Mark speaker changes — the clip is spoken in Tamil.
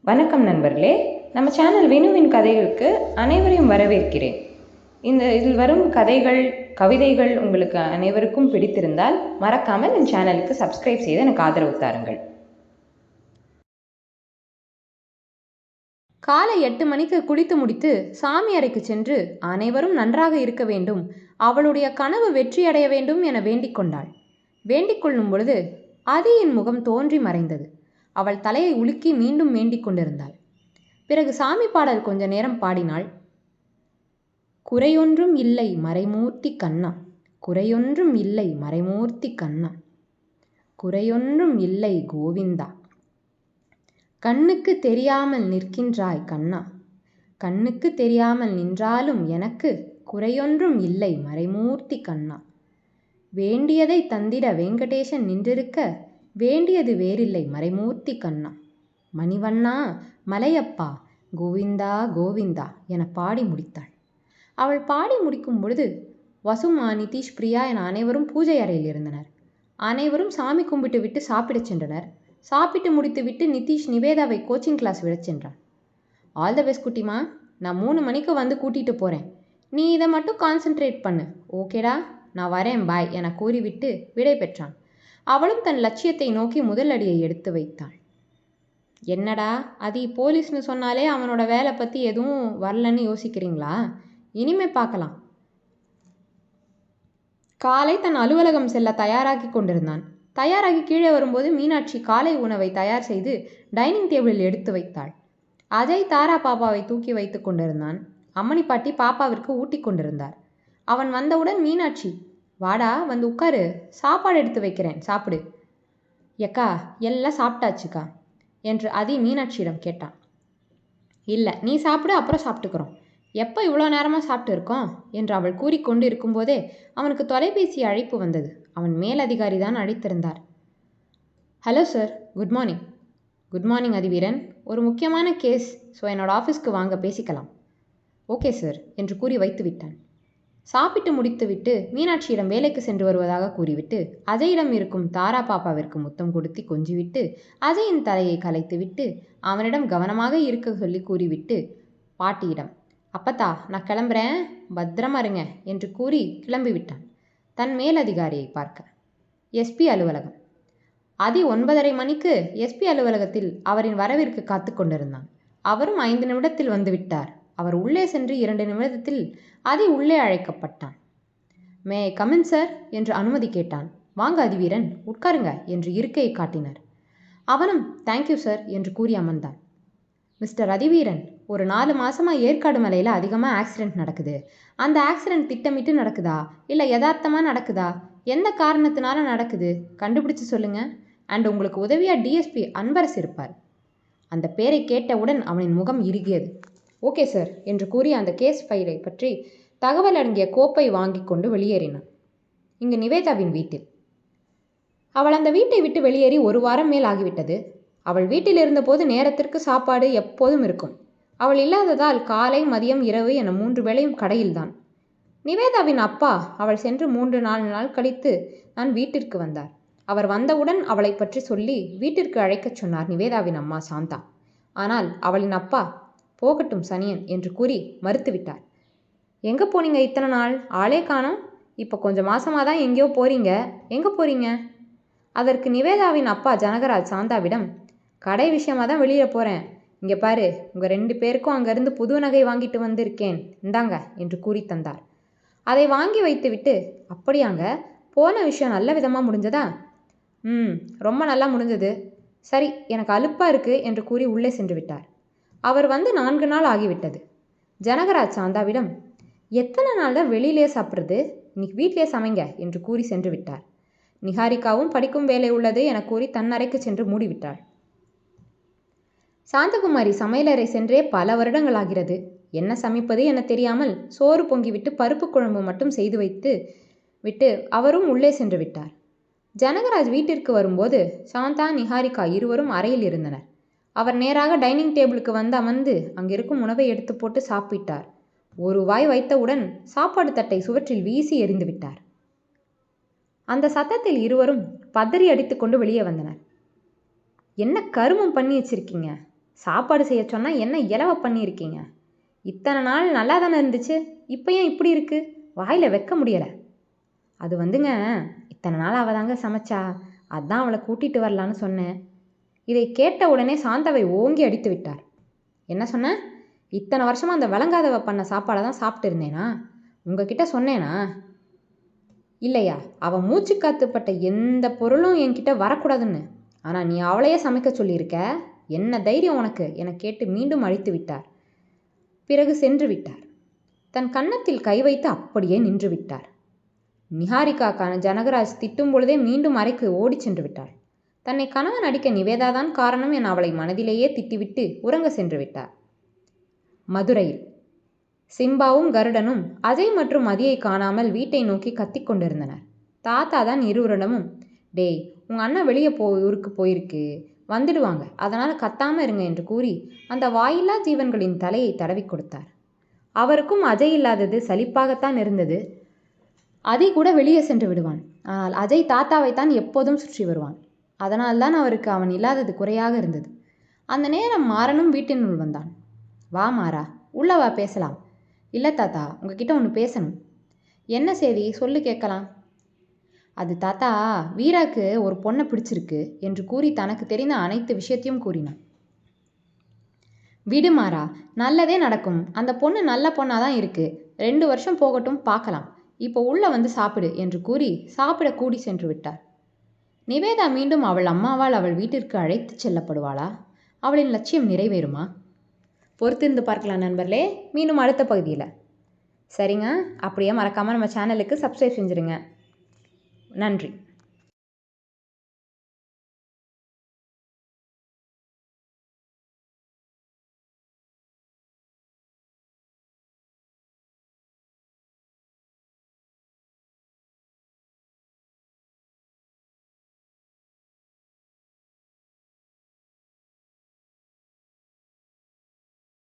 Speaker 1: வணக்கம் நண்பர்களே, நம்ம சேனல் வினுவின் கதைகளுக்கு அனைவரையும் வரவேற்கிறேன். இதில் வரும் கதைகள், கவிதைகள் உங்களுக்கு அனைவருக்கும் பிடித்திருந்தால் மறக்காமல் என் சேனலுக்கு சப்ஸ்கிரைப் செய்து எனக்கு ஆதரவு தாருங்கள். காலை 8 மணிக்கு குளித்து முடித்து சாமி அறைக்கு சென்று அனைவரும் நன்றாக இருக்க வேண்டும், அவளுடைய கனவு வெற்றியடைய வேண்டும் என வேண்டிக் கொண்டாள். வேண்டிக் கொள்ளும் பொழுது அதியின் முகம் தோன்றி மறைந்தது. அவள் தலையை உலுக்கி மீண்டும் வேண்டிக் கொண்டிருந்தாள். பிறகு சாமி பாடல் கொஞ்ச நேரம் பாடினாள். குறையொன்றும் இல்லை மறைமூர்த்தி கண்ணா, குறையொன்றும் இல்லை மறைமூர்த்தி கண்ணா, குறையொன்றும் இல்லை கோவிந்தா, கண்ணுக்கு தெரியாமல் நிற்கின்றாய் கண்ணா, கண்ணுக்கு தெரியாமல் நின்றாலும் எனக்கு குறையொன்றும் இல்லை மறைமூர்த்தி கண்ணா, வேண்டியதை தந்திட வெங்கடேசன் நின்றிருக்க வேண்டியது வேறில்லை மறைமூர்த்தி கண்ணா, மணிவண்ணா மலையப்பா கோவிந்தா கோவிந்தா என பாடி முடித்தாள். அவள் பாடி முடிக்கும் பொழுது வசுமா, நிதிஷ், பிரியா என அனைவரும் பூஜை அறையில் இருந்தனர். அனைவரும் சாமி கும்பிட்டு விட்டு சாப்பிடச் சென்றனர். சாப்பிட்டு முடித்து விட்டு நிதிஷ் நிவேதாவை கோச்சிங் கிளாஸ் விடச் சென்றான். ஆல் த பெஸ்ட் குட்டிமா, நான் 3 மணிக்கு வந்து கூட்டிகிட்டு போகிறேன், நீ இதை மட்டும் கான்சென்ட்ரேட் பண்ணு, ஓகேடா, நான் வரேன் பாய் என கூறிவிட்டு விடை பெற்றான். அவளும் தன் லட்சியத்தை நோக்கி முதல் அடியை எடுத்து வைத்தாள். என்னடா அது போலீஸ்னு சொன்னாலே அவனோட வேலை பற்றி எதுவும் வரலன்னு யோசிக்கிறீங்களா? இனிமே பார்க்கலாம். காலை தன் அலுவலகம் செல்ல தயாராகி கொண்டிருந்தான். தயாராகி கீழே வரும்போது மீனாட்சி காலை உணவை தயார் செய்து டைனிங் டேபிளில் எடுத்து வைத்தாள். அஜய் தாரா பாப்பாவை தூக்கி வைத்து கொண்டிருந்தான். அம்மணி பாட்டி பாப்பாவிற்கு ஊட்டி கொண்டிருந்தார். அவன் வந்தவுடன் மீனாட்சி, வாடா வந்து உட்காரு, சாப்பாடு எடுத்து வைக்கிறேன், சாப்பிடு. எக்கா எல்லாம் சாப்பிட்டாச்சுக்கா என்று அதி மீனாட்சியிடம் கேட்டான். இல்லை, நீ சாப்பிடு, அப்புறம் சாப்பிட்டுக்கிறோம். எப்போ இவ்வளோ நேரமாக சாப்பிட்டு இருக்கோம் என்று அவள் கூறிக்கொண்டு இருக்கும்போதே அவனுக்கு தொலைபேசி அழைப்பு வந்தது. அவன் மேலதிகாரி தான் அழைத்திருந்தார். Hello sir, good morning. Good morning Athiveeran, ஒரு முக்கியமான கேஸ், ஸோ என்னோட ஆஃபீஸ்க்கு வாங்க பேசிக்கலாம். ஓகே சார் என்று கூறி வைத்து விட்டான். சாப்பிட்டு முடித்துவிட்டு மீனாட்சியிடம் வேலைக்கு சென்று வருவதாக கூறிவிட்டு அஜயிடம் இருக்கும் தாரா பாப்பாவிற்கு முத்தம் கொடுத்து கொஞ்சிவிட்டு அஜயின் தலையை கலைத்துவிட்டு அவனிடம் கவனமாக இருக்க சொல்லி கூறிவிட்டு பாட்டியிடம், அப்பத்தா நான் கிளம்புறேன், பத்திரமா இருங்க என்று கூறி கிளம்பிவிட்டான் தன் மேலதிகாரியை பார்க்க. எஸ்பி அலுவலகம். அதி 9:30 மணிக்கு எஸ்பி அலுவலகத்தில் அவரின் வரவிற்கு காத்து கொண்டிருந்தான். அவரும் 5 நிமிடத்தில் வந்துவிட்டார். அவர் உள்ளே சென்று 2 நிமிடத்தில் அதி உள்ளே அழைக்கப்பட்டான். மே கமின் சார் என்று அனுமதி கேட்டான். வாங்க அதிவீரன், உட்காருங்க என்று இருக்கையை காட்டினார். அவனும் தேங்க்யூ சார் என்று கூறி அமர்ந்தான். மிஸ்டர் அதிவீரன், ஒரு 4 மாசமாக ஏற்காடு மலையில் அதிகமாக ஆக்சிடெண்ட் நடக்குது. அந்த ஆக்சிடெண்ட் திட்டமிட்டு நடக்குதா இல்லை யதார்த்தமாக நடக்குதா, எந்த காரணத்தினால நடக்குது கண்டுபிடிச்சு சொல்லுங்க. அண்ட் உங்களுக்கு உதவியாக டிஎஸ்பி அன்பரசு இருப்பார். அந்த பேரை கேட்டவுடன் அவனின் முகம் இறுகியது. ஓகே சார் என்று கூறி அந்த கேஸ் ஃபைலை பற்றி தகவல் அடங்கிய கோப்பை வாங்கி கொண்டு வெளியேறினான். இங்கு நிவேதாவின் வீட்டில். அவள் அந்த வீட்டை விட்டு வெளியேறி 1 வாரம் மேல் ஆகிவிட்டது. அவள் வீட்டில் இருந்தபோது நேரத்திற்கு சாப்பாடு எப்போதும் இருக்கும். அவள் இல்லாததால் காலை, மதியம், இரவு என 3 வேளையும் கடையில்தான். நிவேதாவின் அப்பா அவள் சென்று 3-4 நாள் கழித்து நான் வீட்டிற்கு வந்தார். அவர் வந்தவுடன் அவளை பற்றி சொல்லி வீட்டிற்கு அழைக்கச் சொன்னார் நிவேதாவின் அம்மா சாந்தா. ஆனால் அவளின் அப்பா போகட்டும் சனியன் என்று கூறி மறுத்துவிட்டார். எங்கே போனீங்க இத்தனை நாள், ஆளே காணோம், இப்போ கொஞ்சம் மாசமாக தான் எங்கேயோ போறீங்க, எங்கே போறீங்க? அதற்கு நிவேதாவின் அப்பா ஜனகராஜ் சாந்தாவிடம், கடை விஷயமாக தான் வெளியே போகிறேன், இங்கே பாரு, உங்கள் 2 பேருக்கும் அங்கேருந்து புது நகை வாங்கிட்டு வந்திருக்கேன், இந்தாங்க என்று கூறி தந்தார். அதை வாங்கி வைத்துவிட்டு, அப்படியாங்க, போன விஷயம் நல்ல விதமாக முடிஞ்சதா? ரொம்ப நல்லா முடிஞ்சது. சரி, எனக்கு அலுப்பாக இருக்குது என்று கூறி உள்ளே சென்று விட்டார். அவர் வந்து 4 நாள் ஆகிவிட்டது. ஜனகராஜ் சாந்தாவிடம், எத்தனை நாள் தான் வெளியிலே சாப்பிட்றது, இன்னைக்கு வீட்டிலே சமைங்க என்று கூறி சென்று விட்டார். நிஹாரிகாவும் படிக்கும் வேலை உள்ளது என கூறி தன் அறைக்கு சென்று மூடிவிட்டாள். சாந்தகுமாரி சமையலறை சென்றே பல வருடங்கள் ஆகிறது. என்ன சமைப்பது என தெரியாமல் சோறு பொங்கிவிட்டு பருப்பு குழம்பு மட்டும் செய்து வைத்து விட்டு அவரும் உள்ளே சென்று விட்டார். ஜனகராஜ் வீட்டிற்கு வரும்போது சாந்தா, நிஹாரிகா இருவரும் அறையில் இருந்தனர். அவர் நேராக டைனிங் டேபிளுக்கு வந்து அமர்ந்து அங்கிருக்கும் உணவை எடுத்து போட்டு சாப்பிட்டார். ஒரு வாய் வைத்தவுடன் சாப்பாடு தட்டை சுவற்றில் வீசி எறிந்து விட்டார். அந்த சத்தத்தில் இருவரும் பதறி அடித்து கொண்டு வெளியே வந்தனர். என்ன கருமம் பண்ணி வச்சிருக்கீங்க? சாப்பாடு செய்ய சொன்னால் என்ன இலவ பண்ணியிருக்கீங்க? இத்தனை நாள் நல்லா தானே இருந்துச்சு, இப்போ ஏன் இப்படி இருக்கு? வாயில் வைக்க முடியலை. அது வந்துங்க, இத்தனை நாள் அவள் தாங்க சமைச்சா, அதான் அவளை கூட்டிகிட்டு வரலான்னு சொன்னேன். இதை கேட்ட உடனே சாந்தாவை ஓங்கி அடித்து விட்டார். என்ன சொன்ன? இத்தனை வருஷமாக அந்த விளங்காதவ பண்ண சாப்பாடை தான் சாப்பிட்டு இருந்தேனா? உங்ககிட்ட சொன்னேனா? இல்லையா? அவள் மூச்சு காத்துப்பட்ட எந்த பொருளும் என்கிட்ட வரக்கூடாதுன்னு. ஆனால் நீ அவளையே சமைக்க சொல்லியிருக்க. என்ன தைரியம் உனக்கு என கேட்டு மீண்டும் அழித்து விட்டார். பிறகு சென்று விட்டார். தன் கன்னத்தில் கை வைத்து அப்படியே நின்று விட்டார். நிஹாரிகாக்கான ஜனகராஜ் திட்டும் பொழுதே மீண்டும் அறைக்கு ஓடி சென்று விட்டாள். தன்னை கணவன் அடிக்க நிவேதாதான் காரணம் என அவளை மனதிலேயே திட்டிவிட்டு உறங்க சென்று விட்டார். மதுரையில் சிம்பாவும் கருடனும் அஜய் மற்றும் மதியை காணாமல் வீட்டை நோக்கி கத்திக் கொண்டிருந்தனர். தாத்தா தான் இருவரிடமும், டேய், உங்க அண்ணன் வெளியே ஊருக்கு போயிருக்கு, வந்துடுவாங்க, அதனால் கத்தாம இருங்க என்று கூறி அந்த வாயில்லா ஜீவன்களின் தலையை தடவி கொடுத்தார். அவருக்கும் அஜய் இல்லாதது சலிப்பாகத்தான் இருந்தது. அதை கூட வெளியே சென்று விடுவான். ஆனால் அஜய் தாத்தாவைத்தான் எப்போதும் சுற்றி வருவான். அதனால்தான் அவருக்கு அவன் இல்லாதது குறையாக இருந்தது. அந்த நேரம் மாறனும் வீட்டினுள் வந்தான். வா மாறா, உள்ள வா, பேசலாம். இல்லை தாத்தா, உங்ககிட்ட ஒன்று பேசணும். என்ன செய்தி சொல்லு, கேட்கலாம். அது தாத்தா, வீராக்கு ஒரு பொண்ணை பிடிச்சிருக்கு என்று கூறி தனக்கு தெரிந்த அனைத்து விஷயத்தையும் கூறினான். விடு மாறா, நல்லதே நடக்கும். அந்த பொண்ணு நல்ல பொண்ணாக தான் இருக்கு. 2 வருஷம் போகட்டும், பார்க்கலாம். இப்போ உள்ள வந்து சாப்பிடு என்று கூறி சாப்பிட கூடி சென்று விட்டார். நிவேதா மீண்டும் அவள் அம்மாவால் அவள் வீட்டிற்கு அழைத்து செல்லப்படுவாளா? அவளின் லட்சியம் நிறைவேறுமா? பொறுத்திருந்து பார்க்கலாம் நண்பர்களே. மீண்டும் அடுத்த பகுதியில். சரிங்க, அப்படியே மறக்காமல் நம்ம சேனலுக்கு சப்ஸ்கிரைப் செஞ்சுருங்க. நன்றி.